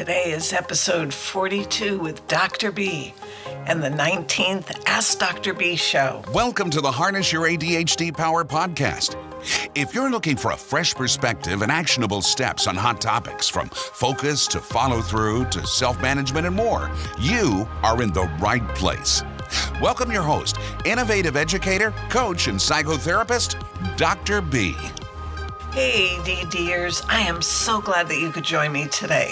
Today is episode 42 with Dr. B and the 19th Ask Dr. B show. Welcome to the Harness Your ADHD Power podcast. If you're looking for a fresh perspective and actionable steps on hot topics from focus to follow through to self-management and more, you are in the right place. Welcome your host, innovative educator, coach, and psychotherapist, Dr. B. Hey, DDers, I am so glad that you could join me today.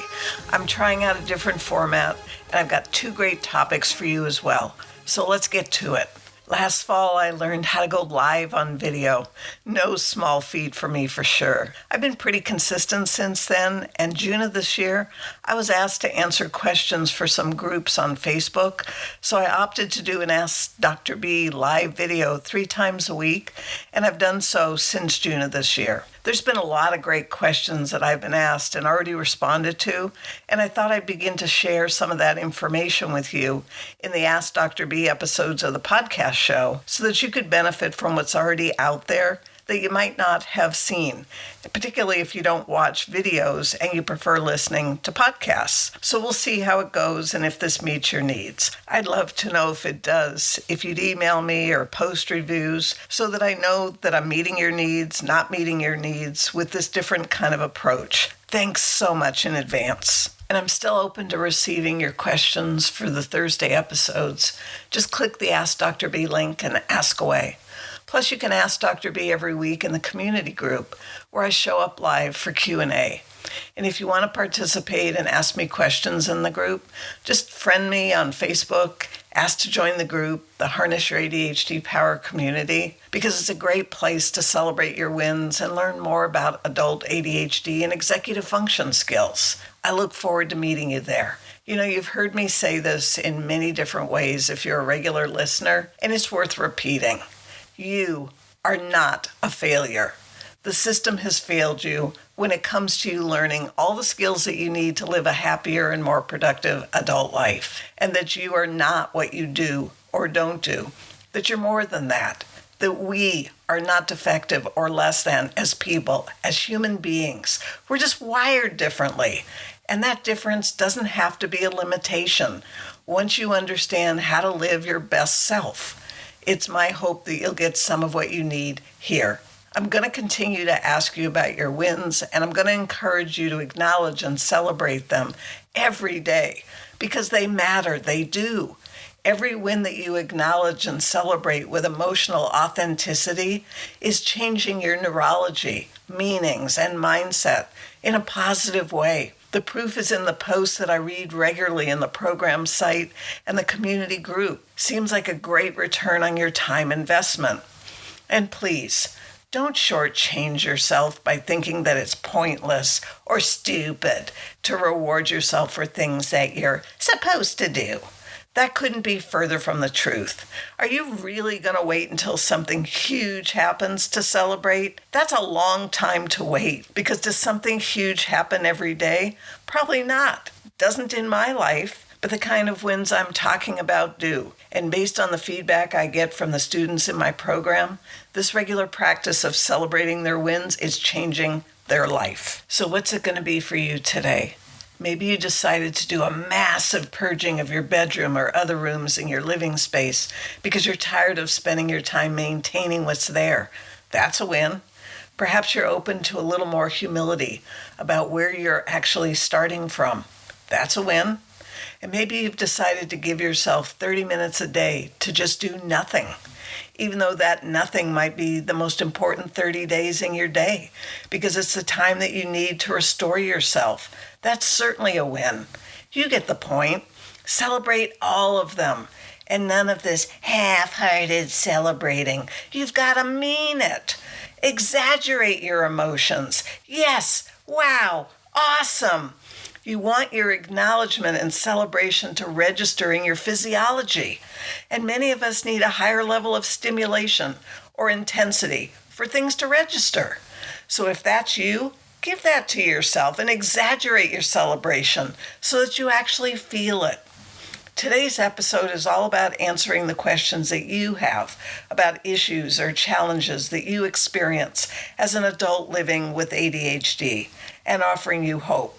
I'm trying out a different format, and I've got two great topics for you as well. So let's get to it. Last fall, I learned how to go live on video. No small feat for me for sure. I've been pretty consistent since then, and June of this year, I was asked to answer questions for some groups on Facebook, so I opted to do an Ask Dr. B live video 3 times a week, and I've done so since June of this year. There's been a lot of great questions that I've been asked and already responded to, and I thought I'd begin to share some of that information with you in the Ask Dr. B episodes of the podcast show so that you could benefit from what's already out there that you might not have seen, particularly if you don't watch videos and you prefer listening to podcasts. So we'll see how it goes and if this meets your needs. I'd love to know if it does, if you'd email me or post reviews so that I know that I'm meeting your needs, not meeting your needs with this different kind of approach. Thanks so much in advance. And I'm still open to receiving your questions for the Thursday episodes. Just click the Ask Dr. B link and ask away. Plus, you can ask Dr. B every week in the community group where I show up live for Q&A. And if you want to participate and ask me questions in the group, just friend me on Facebook, ask to join the group, the Harness Your ADHD Power community, because it's a great place to celebrate your wins and learn more about adult ADHD and executive function skills. I look forward to meeting you there. You know, you've heard me say this in many different ways if you're a regular listener, and it's worth repeating. You are not a failure. The system has failed you when it comes to you learning all the skills that you need to live a happier and more productive adult life, and that you are not what you do or don't do, that you're more than that we are not defective or less than as people, as human beings. We're just wired differently, and that difference doesn't have to be a limitation once you understand how to live your best self. It's my hope that you'll get some of what you need here. I'm going to continue to ask you about your wins, and I'm going to encourage you to acknowledge and celebrate them every day because they matter. They do. Every win that you acknowledge and celebrate with emotional authenticity is changing your neurology, meanings, and mindset in a positive way. The proof is in the posts that I read regularly in the program site and the community group. Seems like a great return on your time investment. And please, don't shortchange yourself by thinking that it's pointless or stupid to reward yourself for things that you're supposed to do. That couldn't be further from the truth. Are you really going to wait until something huge happens to celebrate? That's a long time to wait, because does something huge happen every day? Probably not. Doesn't in my life, but the kind of wins I'm talking about do. And based on the feedback I get from the students in my program, this regular practice of celebrating their wins is changing their life. So what's it going to be for you today? Maybe you decided to do a massive purging of your bedroom or other rooms in your living space because you're tired of spending your time maintaining what's there. That's a win. Perhaps you're open to a little more humility about where you're actually starting from. That's a win. And maybe you've decided to give yourself 30 minutes a day to just do nothing, even though that nothing might be the most important 30 days in your day, because it's the time that you need to restore yourself. That's certainly a win. You get the point. Celebrate all of them, and none of this half-hearted celebrating. You've got to mean it. Exaggerate your emotions. Yes, wow, awesome. You want your acknowledgement and celebration to register in your physiology. And many of us need a higher level of stimulation or intensity for things to register. So if that's you, give that to yourself and exaggerate your celebration so that you actually feel it. Today's episode is all about answering the questions that you have about issues or challenges that you experience as an adult living with ADHD and offering you hope.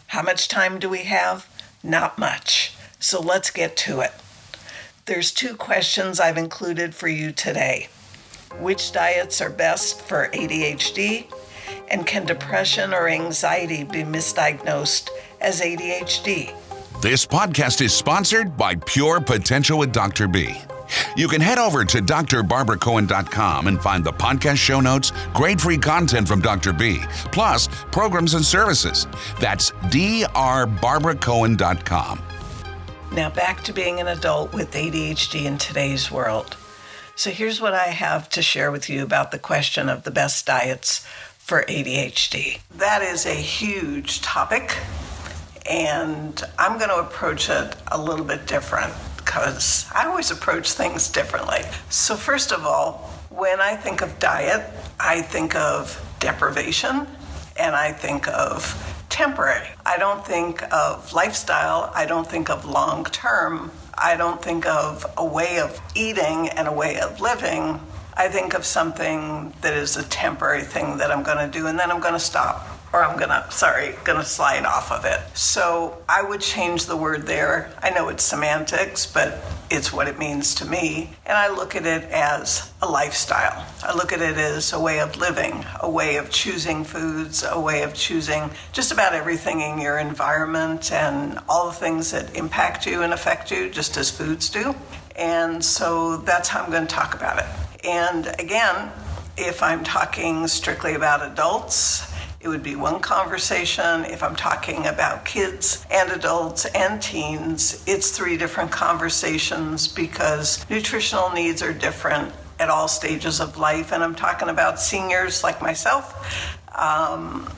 How much time do we have? Not much. So let's get to it. There's 2 questions I've included for you today. Which diets are best for ADHD? And can depression or anxiety be misdiagnosed as ADHD? This podcast is sponsored by Pure Potential with Dr. B. You can head over to drbarbaracohen.com and find the podcast show notes, grade free content from Dr. B, plus programs and services. That's drbarbaracohen.com. Now back to being an adult with ADHD in today's world. So here's what I have to share with you about the question of the best diets for ADHD. That is a huge topic, and I'm going to approach it a little bit different because I always approach things differently. So first of all, when I think of diet, I think of deprivation and I think of temporary. I don't think of lifestyle. I don't think of long-term. I don't think of a way of eating and a way of living. I think of something that is a temporary thing that I'm going to do and then I'm going to stop. Or I'm going to slide off of it. So I would change the word there. I know it's semantics, but it's what it means to me. And I look at it as a lifestyle. I look at it as a way of living, a way of choosing foods, a way of choosing just about everything in your environment and all the things that impact you and affect you, just as foods do. And so that's how I'm going to talk about it. And again, if I'm talking strictly about adults, it would be one conversation. If I'm talking about kids and adults and teens, it's 3 different conversations because nutritional needs are different at all stages of life. And I'm talking about seniors like myself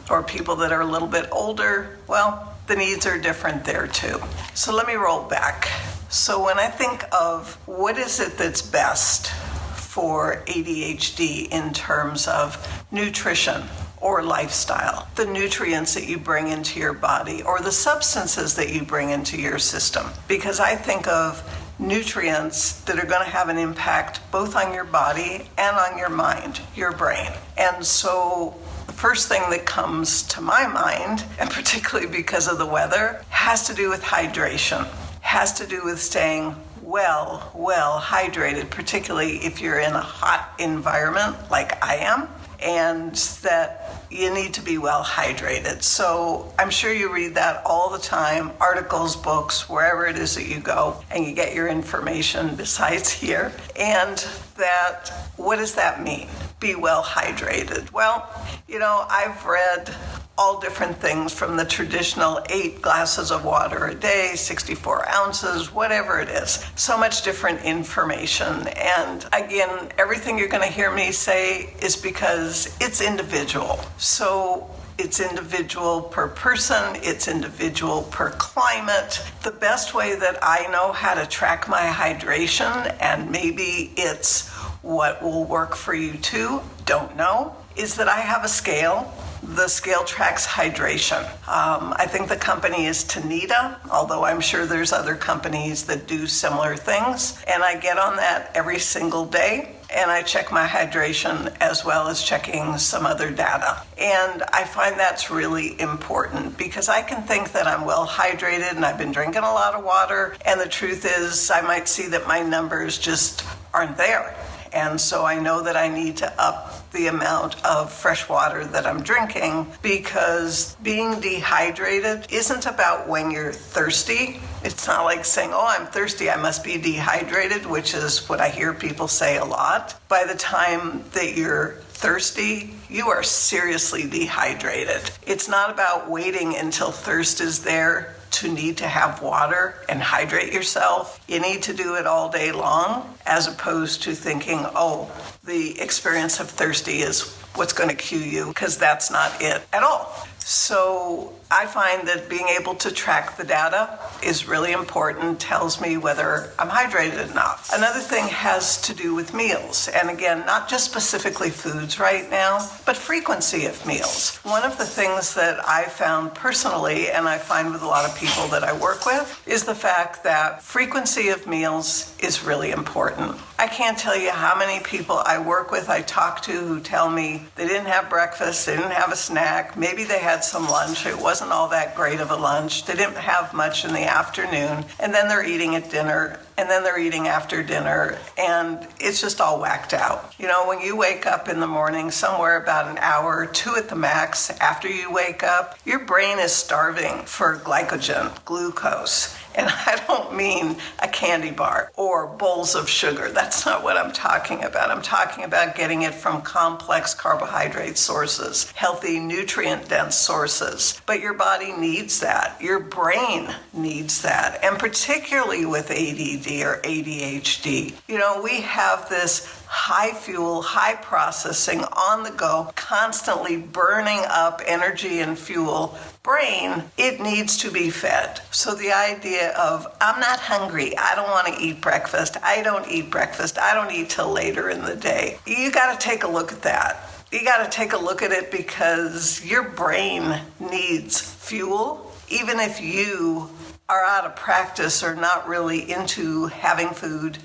or people that are a little bit older. Well, the needs are different there too. So let me roll back. So when I think of what is it that's best for ADHD in terms of nutrition, or lifestyle, the nutrients that you bring into your body or the substances that you bring into your system. Because I think of nutrients that are going to have an impact both on your body and on your mind, your brain. And so the first thing that comes to my mind, and particularly because of the weather, has to do with hydration, has to do with staying well hydrated, particularly if you're in a hot environment like I am. And that you need to be well hydrated. So I'm sure you read that all the time, articles, books, wherever it is that you go and you get your information besides here. And that, what does that mean? Be well hydrated. Well, I've read all different things from the traditional 8 glasses of water a day, 64 ounces, whatever it is. So much different information. And again, everything you're going to hear me say is because it's individual. So it's individual per person, it's individual per climate. The best way that I know how to track my hydration, and maybe it's what will work for you too, don't know, is that I have a scale. The scale tracks hydration. I think the company is Tanita, although I'm sure there's other companies that do similar things. And I get on that every single day. And I check my hydration as well as checking some other data. And I find that's really important because I can think that I'm well hydrated and I've been drinking a lot of water. And the truth is I might see that my numbers just aren't there. And so I know that I need to up the amount of fresh water that I'm drinking because being dehydrated isn't about when you're thirsty. It's not like saying, oh, I'm thirsty, I must be dehydrated, which is what I hear people say a lot. By the time that you're thirsty, you are seriously dehydrated. It's not about waiting until thirst is there to need to have water and hydrate yourself. You need to do it all day long, as opposed to thinking, oh, the experience of thirsty is what's going to cue you, because that's not it at all. So I find that being able to track the data is really important, tells me whether I'm hydrated enough. Another thing has to do with meals. And again, not just specifically foods right now, but frequency of meals. One of the things that I found personally, and I find with a lot of people that I work with, is the fact that frequency of meals is really important. I can't tell you how many people I work with, I talk to, who tell me they didn't have breakfast, they didn't have a snack, maybe they had some lunch, it wasn't all that great of a lunch, they didn't have much in the afternoon, and then they're eating at dinner, and then they're eating after dinner, and it's just all whacked out. You know, when you wake up in the morning, somewhere about an hour or two at the max after you wake up, your brain is starving for glycogen, glucose. And I don't mean a candy bar or bowls of sugar. That's not what I'm talking about. I'm talking about getting it from complex carbohydrate sources, healthy, nutrient-dense sources. But your body needs that. Your brain needs that. And particularly with ADD or ADHD, you know, we have this high fuel, high processing, on the go, constantly burning up energy and fuel brain. It needs to be fed. So the idea of, I'm not hungry, I don't want to eat breakfast, I don't eat breakfast, I don't eat till later in the day. You got to take a look at that. You got to take a look at it because your brain needs fuel, even if you are out of practice or not really into having food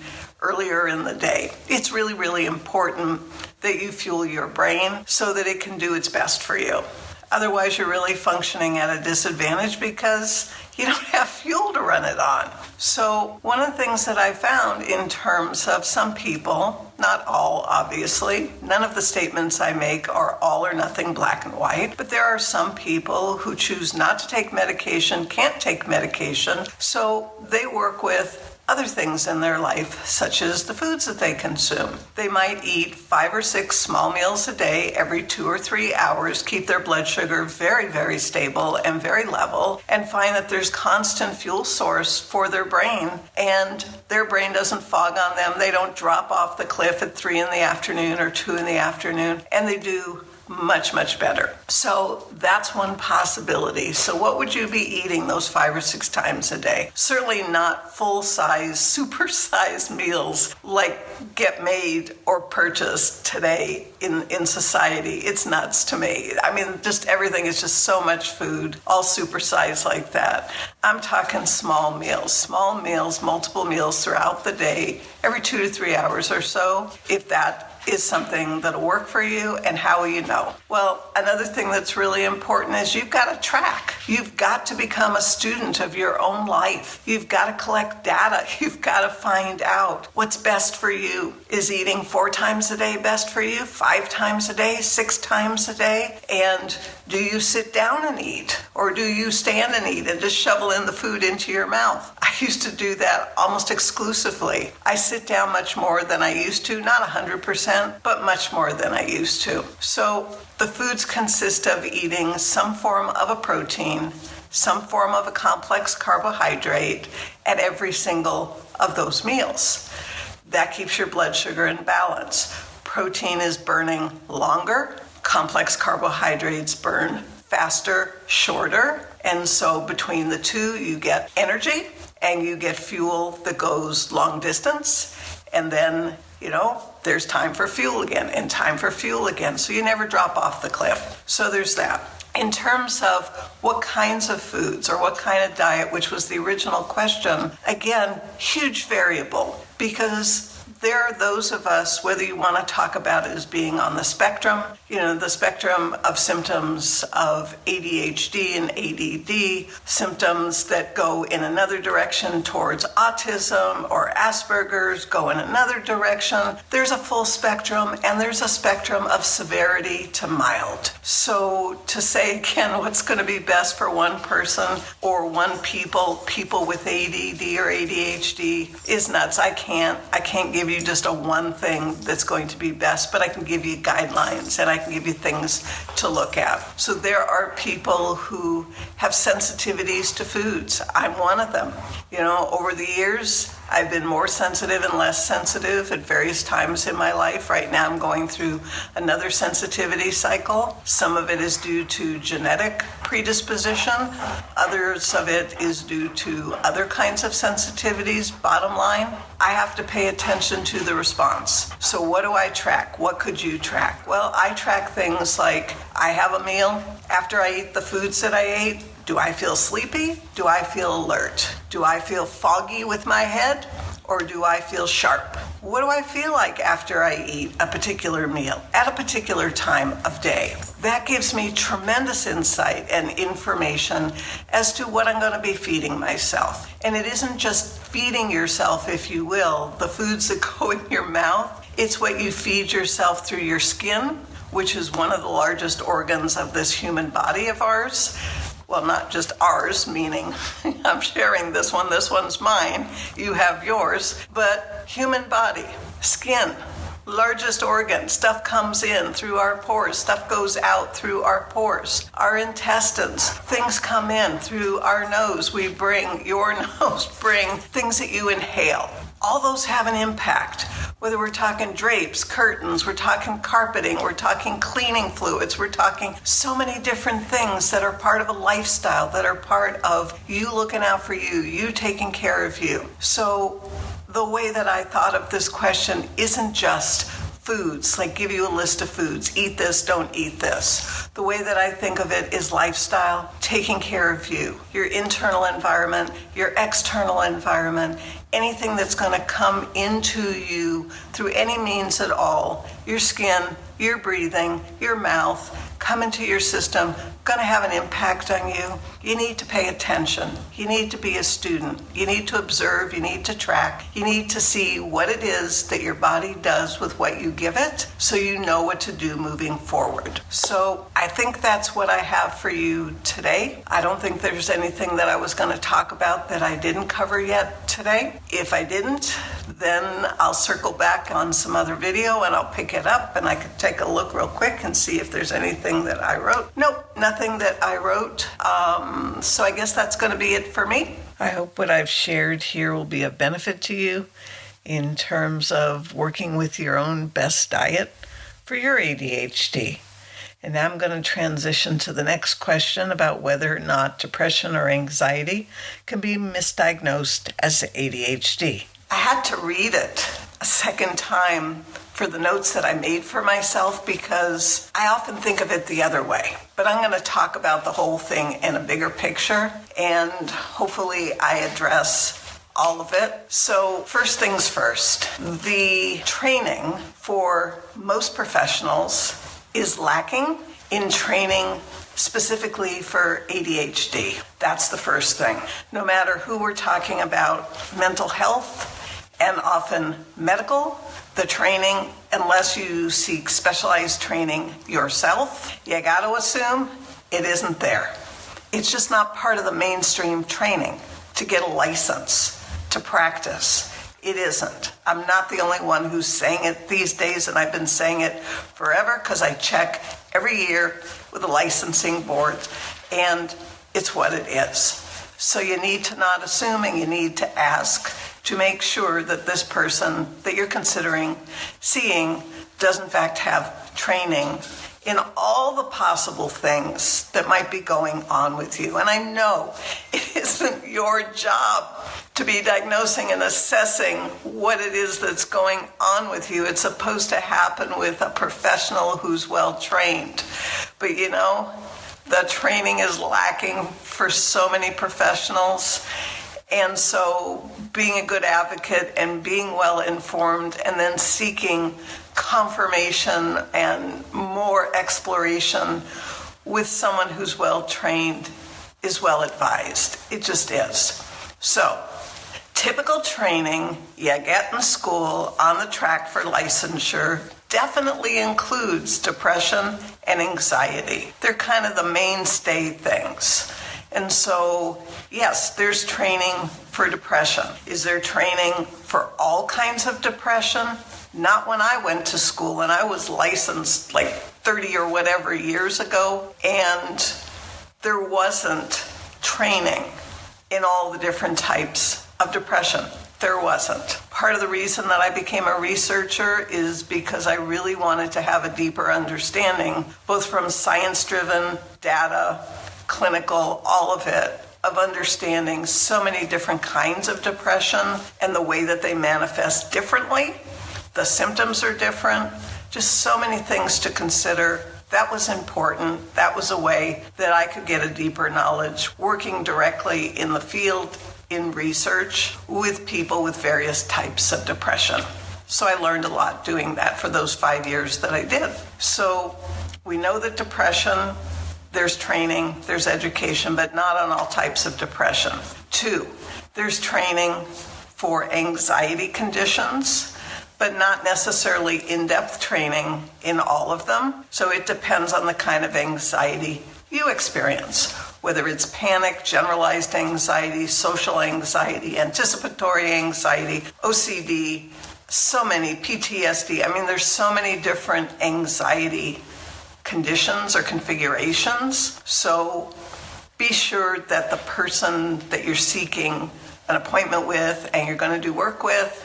earlier in the day. It's really, really important that you fuel your brain so that it can do its best for you. Otherwise, you're really functioning at a disadvantage because you don't have fuel to run it on. So one of the things that I found in terms of some people, not all obviously, none of the statements I make are all or nothing, black and white, but there are some people who choose not to take medication, can't take medication, so they work with other things in their life, such as the foods that they consume. They might eat 5 or 6 small meals a day every 2 or 3 hours, keep their blood sugar very, very stable and very level, and find that there's constant fuel source for their brain, and their brain doesn't fog on them. They don't drop off the cliff at 3 in the afternoon or 2 in the afternoon, and they do much, much better. So that's one possibility. So what would you be eating those 5 or 6 times a day? Certainly not full-size, super-sized meals like get made or purchased today in society. It's nuts to me. I mean, just everything is just so much food, all supersized like that. I'm talking small meals, multiple meals throughout the day, every 2 to 3 hours or so, if that is something that'll work for you. And how will you know? Well, another thing that's really important is you've got to track. You've got to become a student of your own life. You've got to collect data. You've got to find out what's best for you. Is eating 4 times a day best for you? 5 times a day? 6 times a day? And do you sit down and eat? Or do you stand and eat and just shovel in the food into your mouth? I used to do that almost exclusively. I sit down much more than I used to, not 100%, but much more than I used to. So the foods consist of eating some form of a protein, some form of a complex carbohydrate at every single of those meals. That keeps your blood sugar in balance. Protein is burning longer. Complex carbohydrates burn faster, shorter. And so between the two, you get energy and you get fuel that goes long distance. And then, you know, there's time for fuel again and time for fuel again. So you never drop off the cliff. So there's that. In terms of what kinds of foods or what kind of diet, which was the original question, again, huge variable, because there are those of us, whether you want to talk about it as being on the spectrum, you know, the spectrum of symptoms of ADHD and ADD, symptoms that go in another direction towards autism or Asperger's go in another direction. There's a full spectrum, and there's a spectrum of severity to mild. So to say, again, what's going to be best for one person or one people with ADD or ADHD is nuts. I can't give you just a one thing that's going to be best, but I can give you guidelines and I can give you things to look at. So there are people who have sensitivities to foods. I'm one of them. You know, over the years, I've been more sensitive and less sensitive at various times in my life. Right now I'm going through another sensitivity cycle. Some of it is due to genetic predisposition. Others of it is due to other kinds of sensitivities. Bottom line, I have to pay attention to the response. So what do I track? What could you track? Well, I track things like I have a meal. After I eat the foods that I ate, do I feel sleepy? Do I feel alert? Do I feel foggy with my head? or do I feel sharp? What do I feel like after I eat a particular meal at a particular time of day? That gives me tremendous insight and information as to what I'm going to be feeding myself. And it isn't just feeding yourself, if you will, the foods that go in your mouth. It's what you feed yourself through your skin, which is one of the largest organs of this human body of ours. Well, not just ours, meaning I'm sharing this one's mine, you have yours, but human body, skin, largest organ. Stuff comes in through our pores, stuff goes out through our pores. Our intestines, things come in through our nose. Your nose bring things that you inhale. All those have an impact. Whether we're talking drapes, curtains, we're talking carpeting, we're talking cleaning fluids, we're talking so many different things that are part of a lifestyle, that are part of you looking out for you, you taking care of you. So the way that I thought of this question isn't just foods, like give you a list of foods, eat this, don't eat this. The way that I think of it is lifestyle, taking care of you, your internal environment, your external environment, anything that's going to come into you through any means at all, your skin, your breathing, your mouth, come into your system, going to have an impact on you. You need to pay attention. You need to be a student. You need to observe. You need to track. You need to see what it is that your body does with what you give it, so you know what to do moving forward. So I think that's what I have for you today. I don't think there's anything that I was going to talk about that I didn't cover yet today. If I didn't, then I'll circle back on some other video and I'll pick it up and I can take a look real quick and see if there's anything that I wrote. Nope, nothing that I wrote. So I guess that's going to be it for me. I hope what I've shared here will be of benefit to you in terms of working with your own best diet for your ADHD. And now I'm going to transition to the next question about whether or not depression or anxiety can be misdiagnosed as ADHD. I had to read it a second time for the notes that I made for myself because I often think of it the other way. But I'm going to talk about the whole thing in a bigger picture, and hopefully I address all of it. So first things first, the training for most professionals is lacking in training specifically for ADHD. That's the first thing. No matter who we're talking about, mental health and often medical, the training, unless you seek specialized training yourself, you got to assume it isn't there. It's just not part of the mainstream training to get a license, to practice. It isn't. I'm not the only one who's saying it these days, and I've been saying it forever because I check every year with the licensing board, and it's what it is. So you need to not assume, and you need to ask to make sure that this person that you're considering seeing does in fact have training in all the possible things that might be going on with you. And I know it isn't your job to be diagnosing and assessing what it is that's going on with you. It's supposed to happen with a professional who's well trained. But you know, the training is lacking for so many professionals. And so being a good advocate and being well informed and then seeking confirmation and more exploration with someone who's well trained is well advised. It just is. So typical training you get in school on the track for licensure definitely includes depression and anxiety. They're kind of the mainstay things. And so, yes, there's training for depression. Is there training for all kinds of depression? Not when I went to school, and I was licensed like 30 or whatever years ago, and there wasn't training in all the different types of depression. There wasn't. Part of the reason that I became a researcher is because I really wanted to have a deeper understanding, both from science-driven data, clinical, all of it, of understanding so many different kinds of depression and the way that they manifest differently. The symptoms are different. Just so many things to consider. That was important. That was a way that I could get a deeper knowledge working directly in the field in research with people with various types of depression. So I learned a lot doing that for those 5 years that I did. So we know that depression, there's training, there's education, but not on all types of depression. 2, there's training for anxiety conditions, but not necessarily in-depth training in all of them. So it depends on the kind of anxiety you experience, whether it's panic, generalized anxiety, social anxiety, anticipatory anxiety, OCD, so many, PTSD. I mean, there's so many different anxiety conditions or configurations. So be sure that the person that you're seeking an appointment with and you're going to do work with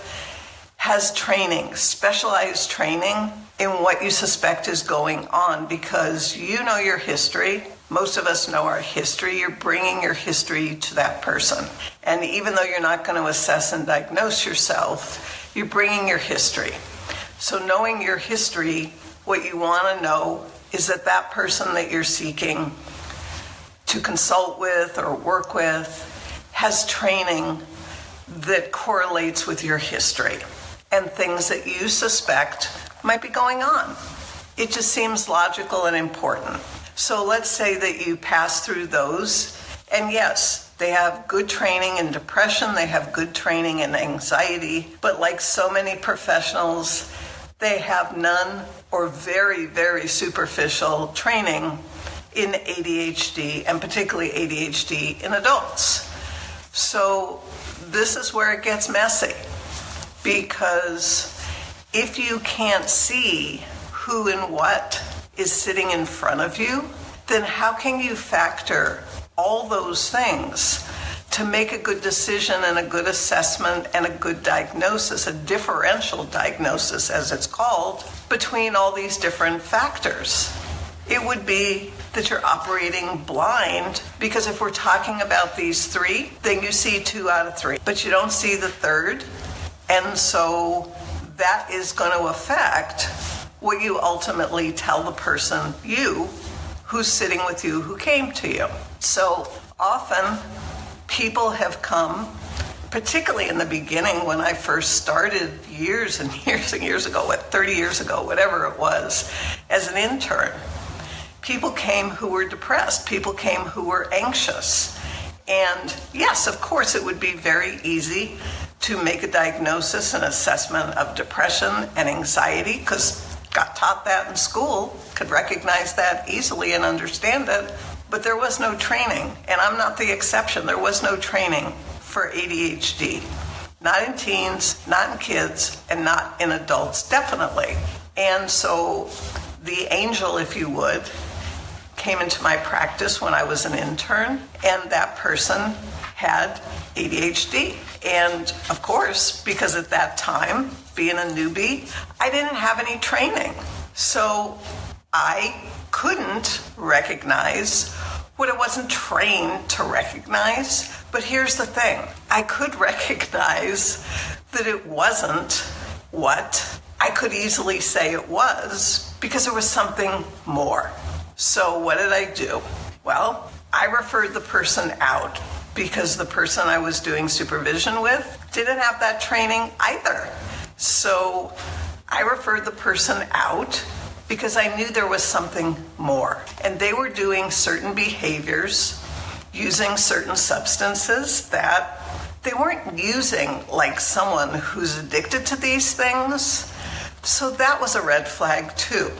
has training, specialized training in what you suspect is going on, because you know your history. Most of us know our history. You're bringing your history to that person. And even though you're not going to assess and diagnose yourself, you're bringing your history. So knowing your history, what you want to know is that that person that you're seeking to consult with or work with has training that correlates with your history and things that you suspect might be going on. It just seems logical and important. So let's say that you pass through those, and yes, they have good training in depression, they have good training in anxiety, but like so many professionals, they have none or very, very superficial training in ADHD, and particularly ADHD in adults. So this is where it gets messy, because if you can't see who and what is sitting in front of you, then how can you factor all those things to make a good decision and a good assessment and a good diagnosis, a differential diagnosis as it's called, between all these different factors? It would be that you're operating blind, because if we're talking about these 3, then you see 2 out of 3, but you don't see the third. And so that is going to affect what you ultimately tell the person, you, who's sitting with you, who came to you. So often people have come, particularly in the beginning when I first started years and years and years ago, 30 years ago, whatever it was, as an intern. People came who were depressed. People came who were anxious. And yes, of course, it would be very easy to make a diagnosis and assessment of depression and anxiety, because got taught that in school, could recognize that easily and understand it. But there was no training, and I'm not the exception. There was no training for ADHD. Not in teens, not in kids, and not in adults, definitely. And so the angel, if you would, came into my practice when I was an intern, and that person had ADHD. And of course, because at that time, being a newbie, I didn't have any training. So I couldn't recognize what I wasn't trained to recognize. But here's the thing, I could recognize that it wasn't what I could easily say it was, because there was something more. So what did I do? Well, I referred the person out, because the person I was doing supervision with didn't have that training either. So I referred the person out because I knew there was something more. And they were doing certain behaviors, using certain substances that they weren't using like someone who's addicted to these things. So that was a red flag too,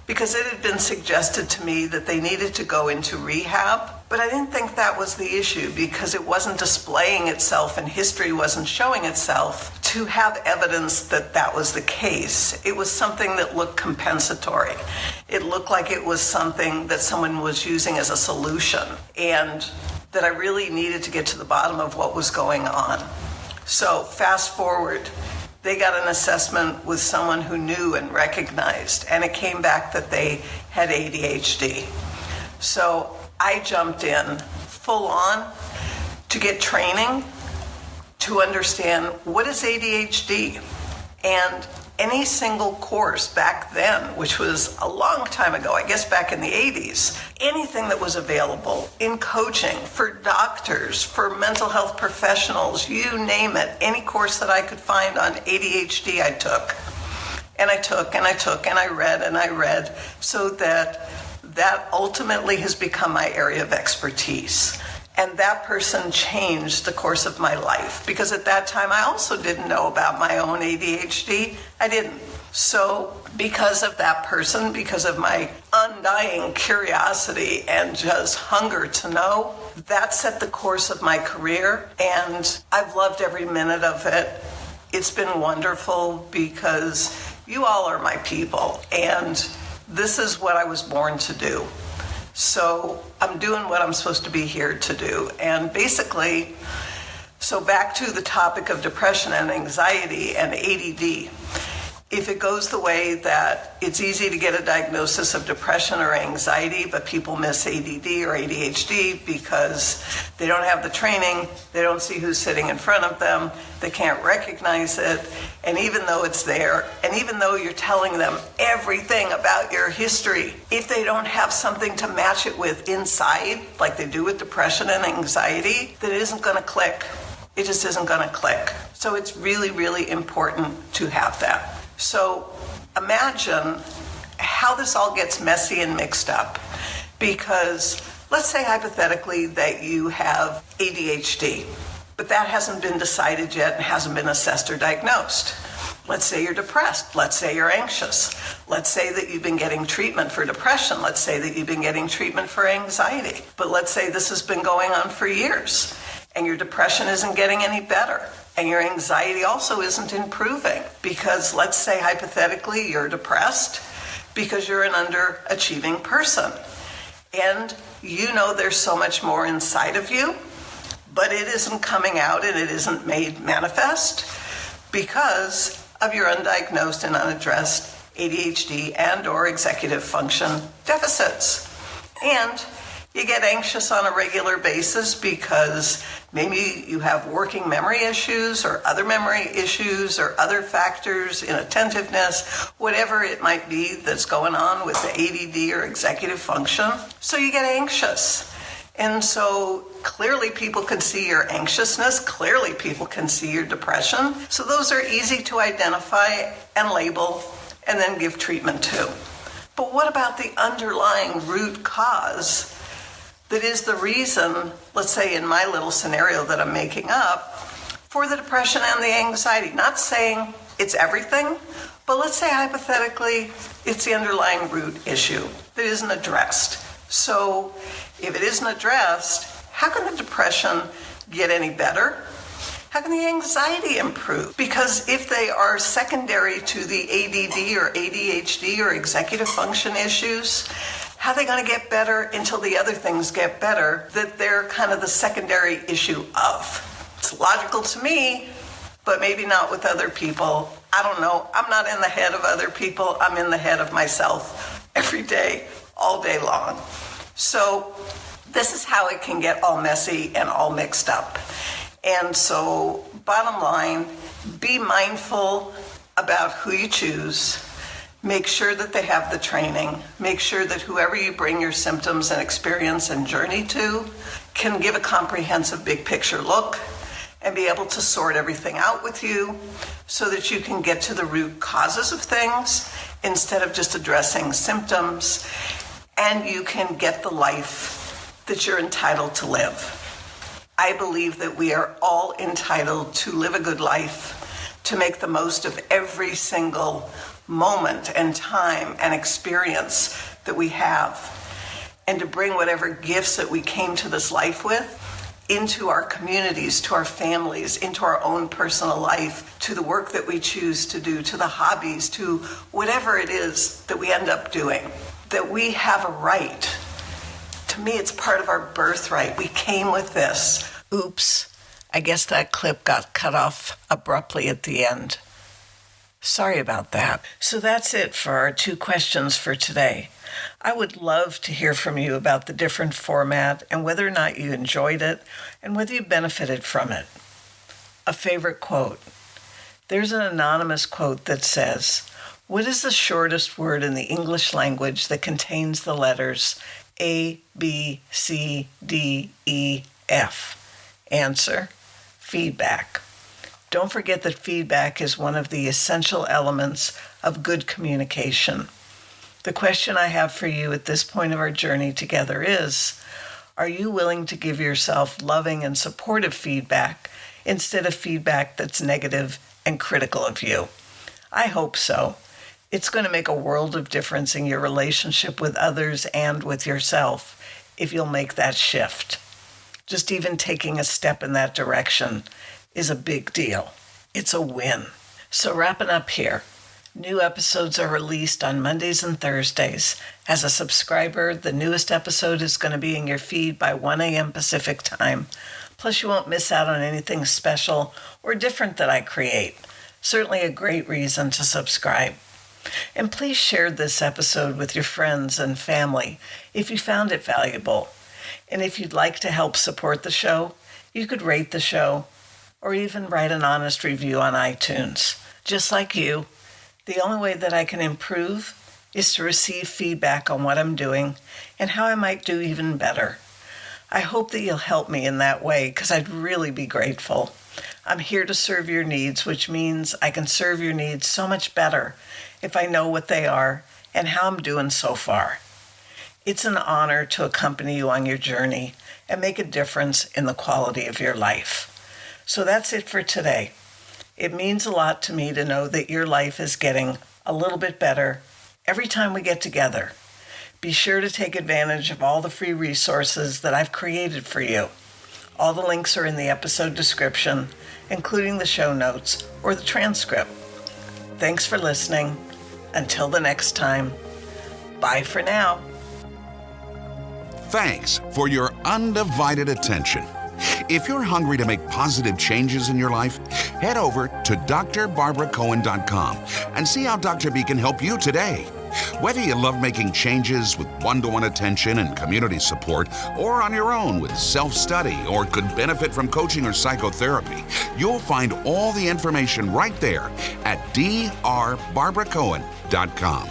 because it had been suggested to me that they needed to go into rehab. But I didn't think that was the issue, because it wasn't displaying itself and history wasn't showing itself to have evidence that that was the case. It was something that looked compensatory. It looked like it was something that someone was using as a solution, and that I really needed to get to the bottom of what was going on. So fast forward, they got an assessment with someone who knew and recognized, and it came back that they had ADHD. So I jumped in full on to get training to understand what is ADHD. And any single course back then, which was a long time ago, I guess back in the 80s, anything that was available in coaching for doctors, for mental health professionals, you name it, any course that I could find on ADHD I took. And I took and I took and I read so that ultimately has become my area of expertise. And that person changed the course of my life because at that time I also didn't know about my own ADHD. I didn't. So because of that person, because of my undying curiosity and just hunger to know, that set the course of my career. And I've loved every minute of it. It's been wonderful because you all are my people. And this is what I was born to do. So I'm doing what I'm supposed to be here to do. And basically, so back to the topic of depression and anxiety and ADD. If it goes the way that it's easy to get a diagnosis of depression or anxiety, but people miss ADD or ADHD because they don't have the training, they don't see who's sitting in front of them, they can't recognize it, and even though it's there, and even though you're telling them everything about your history, if they don't have something to match it with inside, like they do with depression and anxiety, then it isn't going to click. It just isn't going to click. So it's really, really important to have that. So imagine how this all gets messy and mixed up. Because let's say hypothetically that you have ADHD, but that hasn't been decided yet and hasn't been assessed or diagnosed. Let's say you're depressed. Let's say you're anxious. Let's say that you've been getting treatment for depression. Let's say that you've been getting treatment for anxiety. But let's say this has been going on for years and your depression isn't getting any better. And your anxiety also isn't improving because let's say hypothetically you're depressed because you're an underachieving person. And you know there's so much more inside of you, but it isn't coming out and it isn't made manifest because of your undiagnosed and unaddressed ADHD and or executive function deficits. And you get anxious on a regular basis because maybe you have working memory issues or other memory issues or other factors, inattentiveness, whatever it might be that's going on with the ADD or executive function. So you get anxious. And so clearly people can see your anxiousness. Clearly people can see your depression. So those are easy to identify and label and then give treatment to. But what about the underlying root cause that is the reason, let's say in my little scenario that I'm making up, for the depression and the anxiety? Not saying it's everything, but let's say hypothetically it's the underlying root issue that isn't addressed. So if it isn't addressed, how can the depression get any better? How can the anxiety improve? Because if they are secondary to the ADD or ADHD or executive function issues, how are they going to get better until the other things get better that they're kind of the secondary issue of? It's logical to me, but maybe not with other people. I don't know. I'm not in the head of other people. I'm in the head of myself every day, all day long. So this is how it can get all messy and all mixed up. And so bottom line, be mindful about who you choose. Make sure that they have the training. Make sure that whoever you bring your symptoms and experience and journey to can give a comprehensive big picture look and be able to sort everything out with you so that you can get to the root causes of things instead of just addressing symptoms, and you can get the life that you're entitled to live. I believe that we are all entitled to live a good life, to make the most of every single moment and time and experience that we have, and to bring whatever gifts that we came to this life with into our communities, to our families, into our own personal life, to the work that we choose to do, to the hobbies, to whatever it is that we end up doing, that we have a right. To me, it's part of our birthright. We came with this. Oops, I guess that clip got cut off abruptly at the end. Sorry about that. So that's it for our 2 questions for today. I would love to hear from you about the different format and whether or not you enjoyed it and whether you benefited from it. A favorite quote: There's an anonymous quote that says, "What is the shortest word in the English language that contains the letters A, B, C, D, E, F?" Answer: feedback. Don't forget that feedback is one of the essential elements of good communication. The question I have for you at this point of our journey together is, are you willing to give yourself loving and supportive feedback instead of feedback that's negative and critical of you? I hope so. It's going to make a world of difference in your relationship with others and with yourself if you'll make that shift. Just even taking a step in that direction is a big deal. It's a win. So wrapping up here, new episodes are released on Mondays and Thursdays. As a subscriber, the newest episode is going to be in your feed by 1 a.m. Pacific time. Plus, you won't miss out on anything special or different that I create. Certainly a great reason to subscribe. And please share this episode with your friends and family if you found it valuable. And if you'd like to help support the show, you could rate the show or even write an honest review on iTunes. Just like you, the only way that I can improve is to receive feedback on what I'm doing and how I might do even better. I hope that you'll help me in that way because I'd really be grateful. I'm here to serve your needs, which means I can serve your needs so much better if I know what they are and how I'm doing so far. It's an honor to accompany you on your journey and make a difference in the quality of your life. So that's it for today. It means a lot to me to know that your life is getting a little bit better every time we get together. Be sure to take advantage of all the free resources that I've created for you. All the links are in the episode description, including the show notes or the transcript. Thanks for listening. Until the next time, bye for now. Thanks for your undivided attention. If you're hungry to make positive changes in your life, head over to drbarbaracohen.com and see how Dr. B can help you today. Whether you love making changes with one-to-one attention and community support, or on your own with self-study, or could benefit from coaching or psychotherapy, you'll find all the information right there at drbarbaracohen.com.